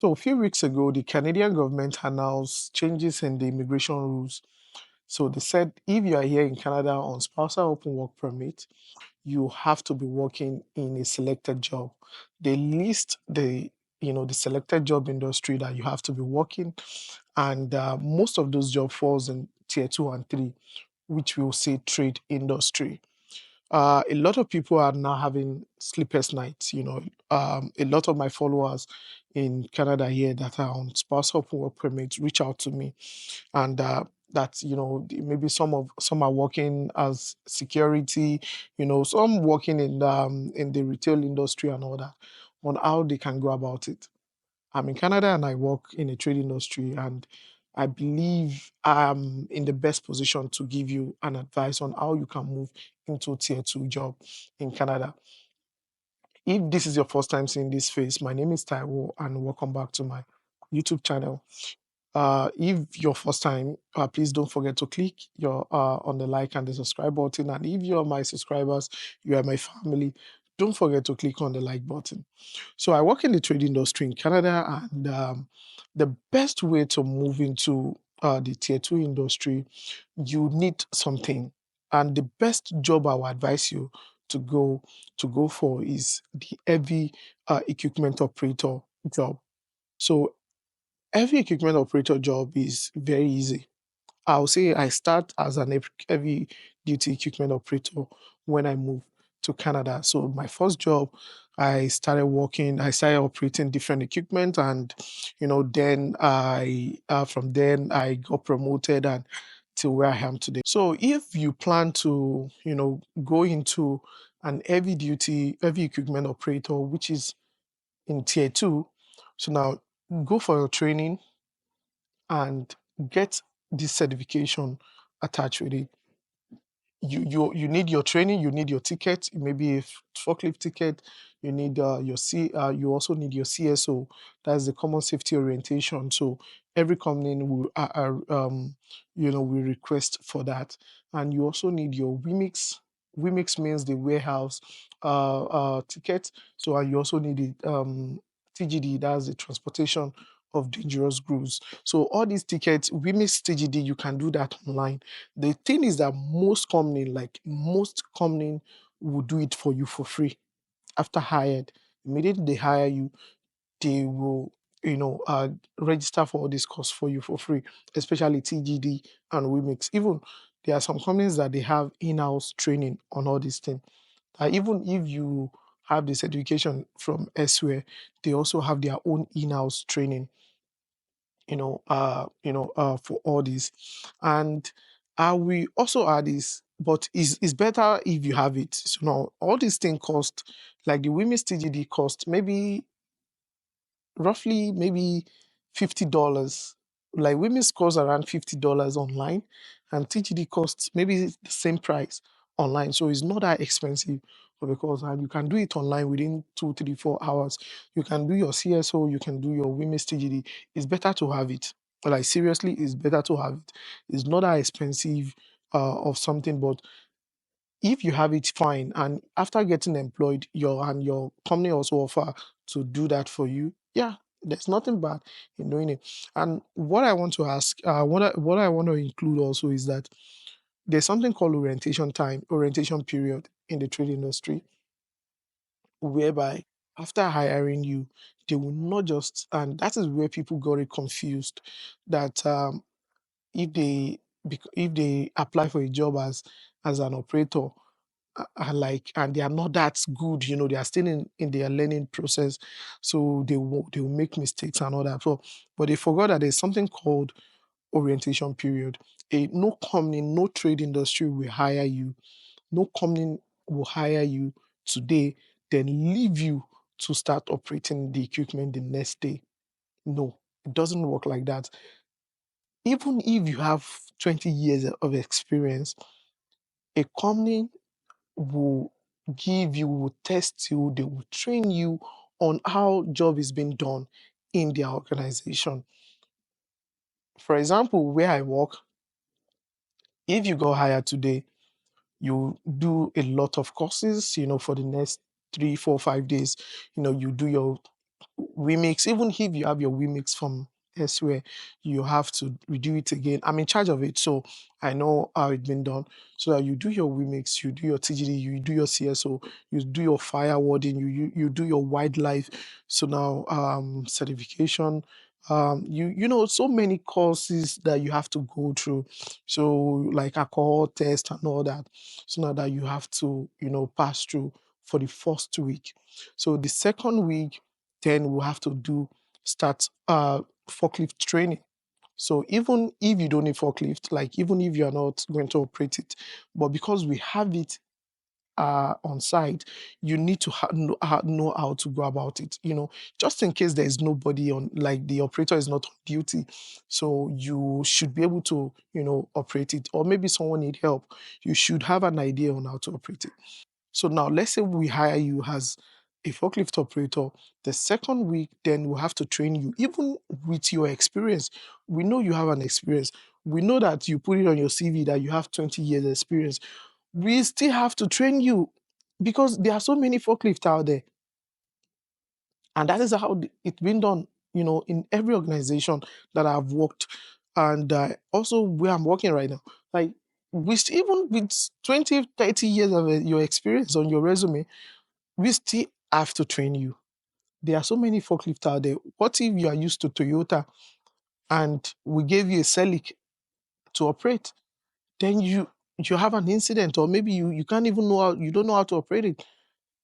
So a few weeks ago, the Canadian government announced changes in the immigration rules. So they said if you are here in Canada on spousal open work permit, you have to be working in a selected job. They list the selected job industry that you have to be working, and most of those job falls in tier 2 and 3, which we'll say trade industry. A lot of people are now having sleepless nights. A lot of my followers in Canada here that are on spousal work permits reach out to me, and that maybe some are working as security, some working in the retail industry and all that, on how they can go about it. I'm in Canada and I work in a trade industry, and I believe I'm in the best position to give you an advice on how you can move into tier 2 job in Canada. If this is your first time seeing this face, my name is Taiwo and welcome back to my YouTube channel. If your first time, please don't forget to click your on the like and the subscribe button. And if you are my subscribers, you are my family, don't forget to click on the like button. So I work in the trade industry in Canada, and the best way to move into the tier 2 industry, you need something. And the best job I would advise you to go for is the heavy equipment operator job. So heavy equipment operator job is very easy. I'll say I start as an heavy duty equipment operator when I moved to Canada. So my first job, I started operating different equipment, and then I from then I got promoted and to where I am today. So if you plan to, go into an heavy equipment operator, which is in tier 2, so now go for your training and get this certification attached with it. You need your training, you need your ticket, maybe a forklift ticket, you need you also need your CSO, that's the common safety orientation. So every company will request for that. And you also need your WMIX. WMIX means the warehouse ticket. So and you also need the TGD, that's the transportation of dangerous goods. So all these tickets, WMIX TGD, you can do that online. The thing is that most company will do it for you for free after hired. Immediately they hire you, they will register for all these courses for you for free, especially TGD and WMIX. Even there are some companies that they have in-house training on all these things. Even if you have the certification from elsewhere, they also have their own in-house training, for all this. And we also add this, but it's better if you have it. So now all these things cost, like the women's TGD cost maybe roughly maybe $50. Like women's cost around $50 online, and TGD costs maybe the same price online. So it's not that expensive, but because you can do it online within 2, 3, 4 hours. You can do your CSO, you can do your women's TGD. It's better to have it. Like seriously, it's better to have it. It's not that expensive of something, but if you have it, fine. And after getting employed, your company also offer to do that for you. Yeah, there's nothing bad in doing it. And what I want to ask, what I want to include also is that there's something called orientation period in the trade industry, whereby after hiring you, they will not just, and that is where people got it confused, that if they if they apply for a job as an operator, and they are not that good, they are still in their learning process, so they will make mistakes and all that. So but they forgot that there's something called orientation period. No company, no trade industry will hire you, no company will hire you today then leave you to start operating the equipment the next day. No, it doesn't work like that. Even if you have 20 years of experience, a company will will test you, they will train you on how job is being done in their organization. For example, where I work, if you go hired today, you do a lot of courses, for the next 3, 4, 5 days. You do your Remix, even if you have your remix from elsewhere, you have to redo it again. I'm in charge of it, so I know how it's been done. So that you do your remix, you do your TGD, you do your CSO, you do your firewording, you do your wildlife. So now certification, you know so many courses that you have to go through. So like alcohol test and all that. So now that you have to pass through for the first week. So the second week then we'll have to start forklift training. So even if you don't need forklift, like even if you're not going to operate it, but because we have it on site, you need to know how to go about it. Just in case there is nobody on, like the operator is not on duty, so you should be able to operate it, or maybe someone need help. You should have an idea on how to operate it. So now let's say we hire you as a forklift operator. The second week, then we'll have to train you, even with your experience. We know you have an experience. We know that you put it on your CV that you have 20 years experience. We still have to train you because there are so many forklifts out there. And that is how it's been done, in every organization that I've worked. And also where I'm working right now. Like, even with 20, 30 years of your experience on your resume, we still have to train you. There are so many forklifts out there. What if you are used to Toyota and we gave you a Celic to operate? Then you have an incident, or maybe you can't even you don't know how to operate it.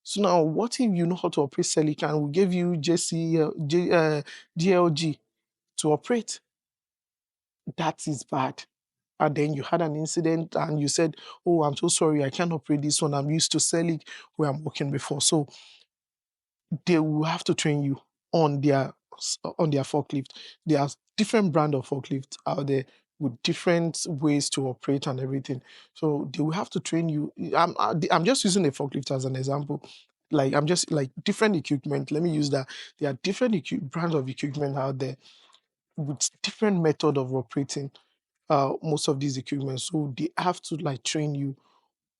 So now, what if you know how to operate Celic and we gave you GLG to operate? That is bad. And then you had an incident and you said, "Oh, I'm so sorry, I can't operate this one. I'm used to Celic where I'm working before." So they will have to train you on their forklift. There are different brand of forklift out there with different ways to operate and everything. So they will have to train you. I'm just using a forklift as an example. Like I'm just like different equipment. Let me use that. There are different brands of equipment out there with different method of operating most of these equipment. So they have to like train you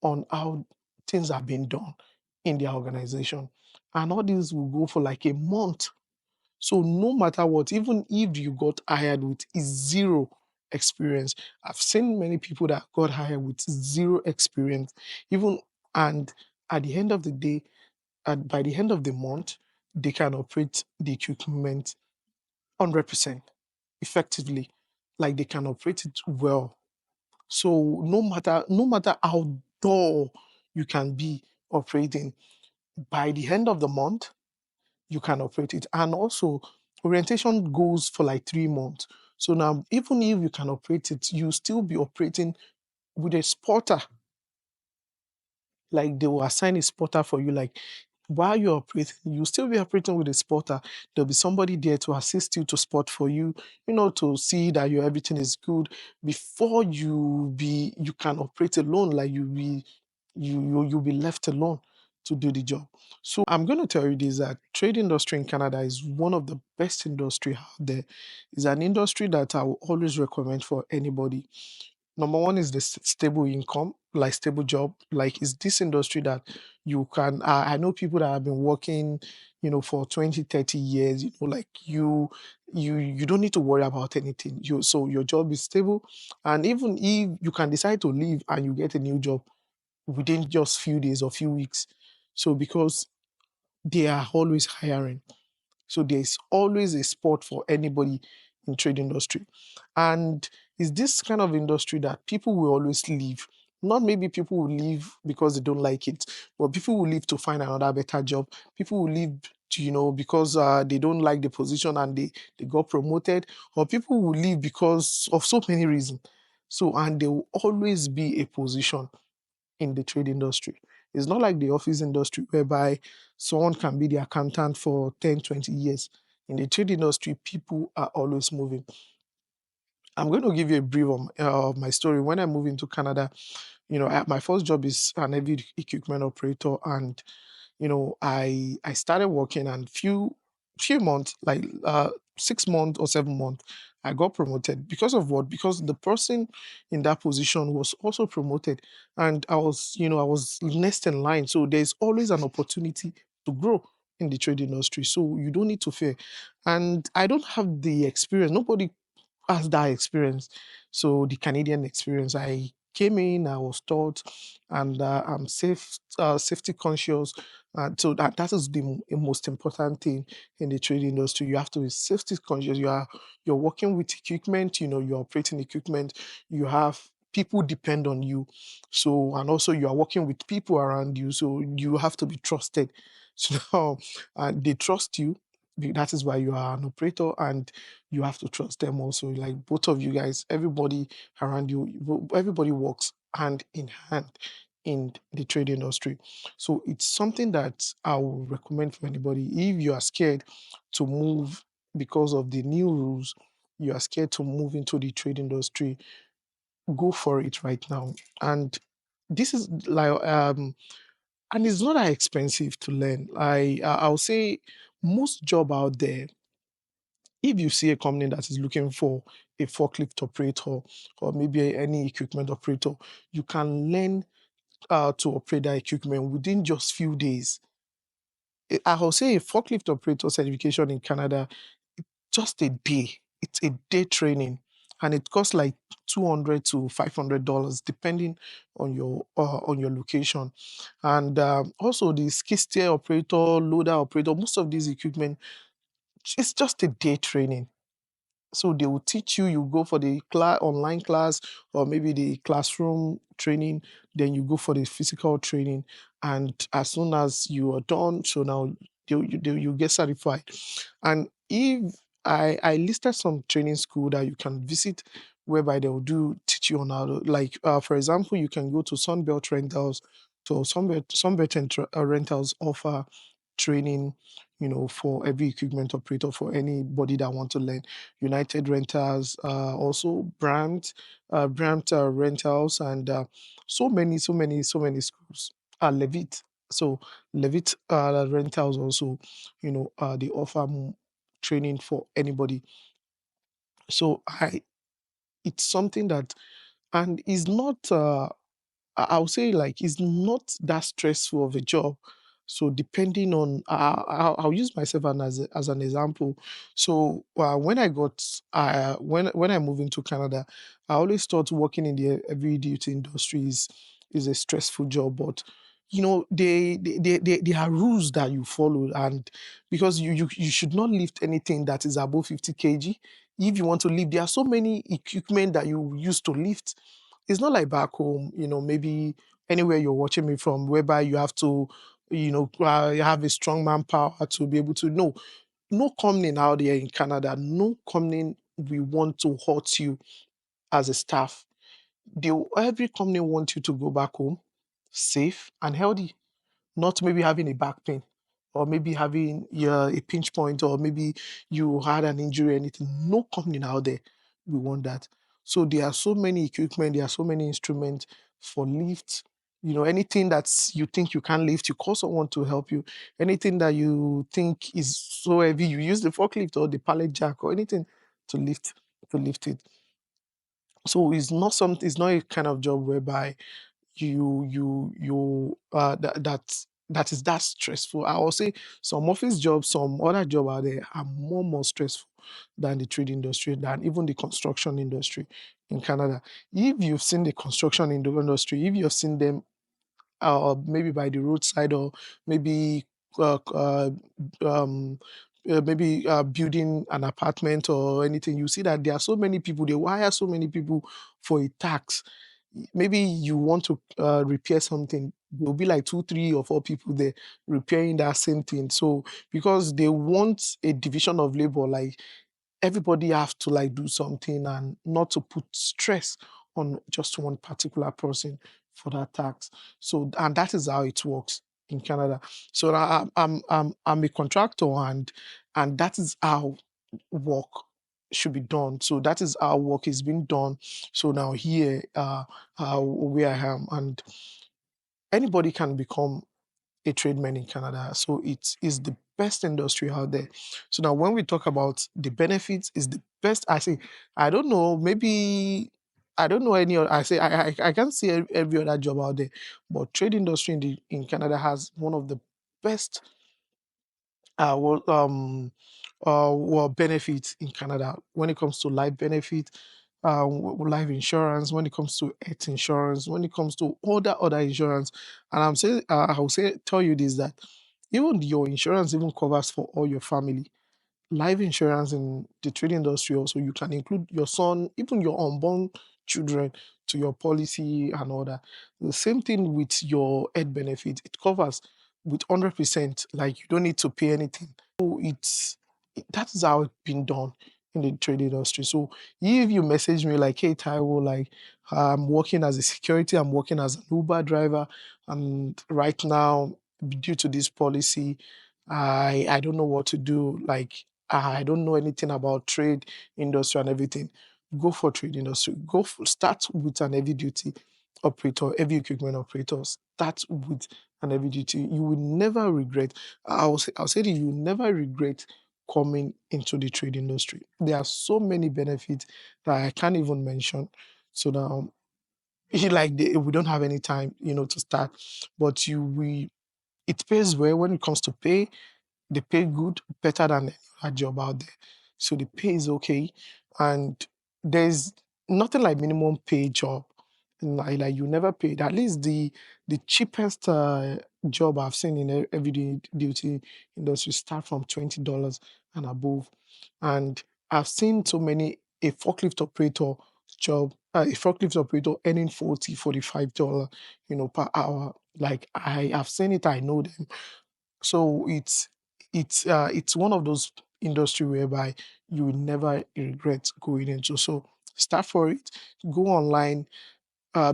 on how things are being done in their organization. And all this will go for like a month. So no matter what, even if you got hired with zero experience, I've seen many people that got hired with zero experience, even and at the end of the day, by the end of the month, they can operate the equipment 100% effectively. Like they can operate it well. So no matter how dull you can be operating, by the end of the month, you can operate it. And also orientation goes for like 3 months. So now even if you can operate it, you still be operating with a spotter. Like they will assign a spotter for you. Like while you're operating, you still be operating with a spotter. There'll be somebody there to assist you to spot for you, to see that your everything is good before you can operate alone. Like you'll be left alone to do the job. So I'm going to tell you this, that trade industry in Canada is one of the best industry out there. It's an industry that I will always recommend for anybody. Number one is the stable income, like stable job. Like it's this industry that you can. I know people that have been working, for 20, 30 years. Like you don't need to worry about anything. So your job is stable, and even if you can decide to leave and you get a new job within just few days or few weeks. So because they are always hiring. So there's always a spot for anybody in trade industry. And it's this kind of industry that people will always leave. Not maybe people will leave because they don't like it, but people will leave to find another better job. People will leave because they don't like the position and they got promoted, or people will leave because of so many reasons. So, and there will always be a position in the trade industry. It's not like the office industry whereby someone can be the accountant for 10, 20 years. In the trade industry, people are always moving. I'm going to give you a brief of my story. When I moved into Canada, my first job is an heavy equipment operator, and I started working, and few months, like 6 months or 7 months, I got promoted. Because of what? Because the person in that position was also promoted, and I was next in line. So there's always an opportunity to grow. in the trade industry. So you don't need to fear. And I don't have the experience. Nobody has that experience. So the Canadian experience, I came in, I was taught, and I'm safety conscious. So that is the most important thing in the trade industry. You have to be safety conscious. You're working with equipment. You're operating equipment. You have people depend on you. So and also you are working with people around you. So you have to be trusted. So now they trust you. That is why you are an operator, and you have to trust them also. Like both of you guys, everybody around you, everybody works hand in hand in the trade industry. So it's something that I would recommend for anybody. If you are scared to move because of the new rules, you are scared to move into the trade industry, go for it right now. And this is like and it's not that expensive to learn. I'll say most job out there, if you see a company that is looking for a forklift operator or maybe any equipment operator, you can learn to operate that equipment within just few days. I will say a forklift operator certification in Canada, just a day. It's a day training, and it costs like $200 to $500 depending on your location. And also the skid steer operator, loader operator, most of these equipment, it's just a day training. So they will teach you, you go for the online class or maybe the classroom training, then you go for the physical training. And as soon as you are done, so now you get certified. And if I listed some training school that you can visit, whereby they will do teach you on how to, like for example, you can go to Sunbelt Rentals. So Rentals offer training, for every equipment operator, for anybody that want to learn. United Rentals, also Brand Rentals, and so many schools. Levitt, so Levitt Rentals also, they offer training for anybody. So it's something that, and is not. I'll say like it's not that stressful of a job. So depending on, I'll use myself as an example. So when I got, when I moved into Canada, I always thought working in the heavy duty industry is a stressful job, but they are rules that you follow, and because you should not lift anything that is above 50 kg. If you want to lift, there are so many equipment that you use to lift. It's not like back home, maybe anywhere you're watching me from, whereby you have to, you have a strong manpower to be able to. No company out there in Canada, no company we want to hurt you as a staff. Every company wants you to go back home safe and healthy, not maybe having a back pain or maybe having, yeah, a pinch point, or maybe you had an injury or anything. No company out there we want that. So there are so many equipment, there are so many instruments for lift. Anything that you think you can't lift, you call someone to help you. Anything that you think is so heavy, you use the forklift or the pallet jack or anything to lift it. So it's not a kind of job whereby that is that stressful. I will say some office jobs, some other job out there are more stressful than the trade industry, than even the construction industry in Canada. If you've seen the construction in the industry, if you've seen them maybe by the roadside, or maybe uh, uh, um, maybe building an apartment or anything, you see that there are so many people, they wire so many people for a tax. Maybe you want to repair something, there'll be like two, three, or four people there repairing that same thing. So because they want a division of labor, like everybody have to like do something and not to put stress on just one particular person for that tax. So and that is how it works in Canada. So I'm a contractor, and that is how work should be done. So that is how work is being done. So now here, where I am, and anybody can become a tradesman in Canada. So it is the best industry out there. So now when we talk about the benefits, is the best. I say, I don't know, maybe I don't know any other. I say I can't see every other job out there, but trade industry in Canada has one of the best benefits in Canada when it comes to life benefit, life insurance, when it comes to health insurance, when it comes to other insurance. And I will say tell you this, that even your insurance even covers for all your family. Life insurance in the trading industry also, you can include your son, even your unborn children, to your policy and all that. The same thing with your health benefit, it covers with 100%, like you don't need to pay anything. So that is how it's been done in the trade industry. So if you message me like, hey Taiwo, like I'm working as a security, I'm working as an Uber driver, and right now due to this policy, I don't know what to do. Like I don't know anything about trade industry and everything. Go for trade industry. Start with an heavy duty operator, heavy equipment operator. Start with an heavy duty. You will never regret. I'll say that you will never regret coming into the trade industry. There are so many benefits that I can't even mention. So now, we don't have any time, to start. But it pays well when it comes to pay. They pay good, better than any other job out there. So the pay is okay, and there's nothing like minimum pay job. Like you never paid. At least the cheapest job I've seen in everyday duty industry start from $20 and above, and I've seen so many a forklift operator job, a forklift operator earning 40, $45, per hour. Like I have seen it, I know them. So it's one of those industry whereby you will never regret going into. So start for it. Go online.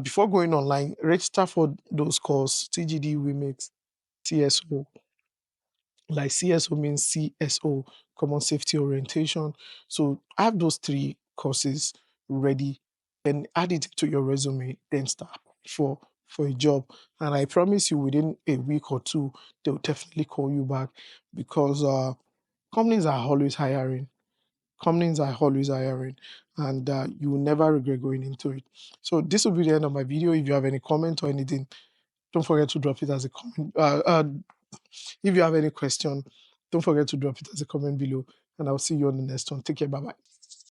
Before going online, register for those courses. TGD Remix, CSO. Like CSO means CSO, Common Safety Orientation. So have those three courses ready, then add it to your resume, then start for for a job. And I promise you, within a week or two, they'll definitely call you back, because companies are always hiring. Companies are always hiring, and you will never regret going into it. So this will be the end of my video. If you have any comment or anything, don't forget to drop it as a comment. If you have any question, don't forget to drop it as a comment below, and I'll see you on the next one. Take care. Bye bye.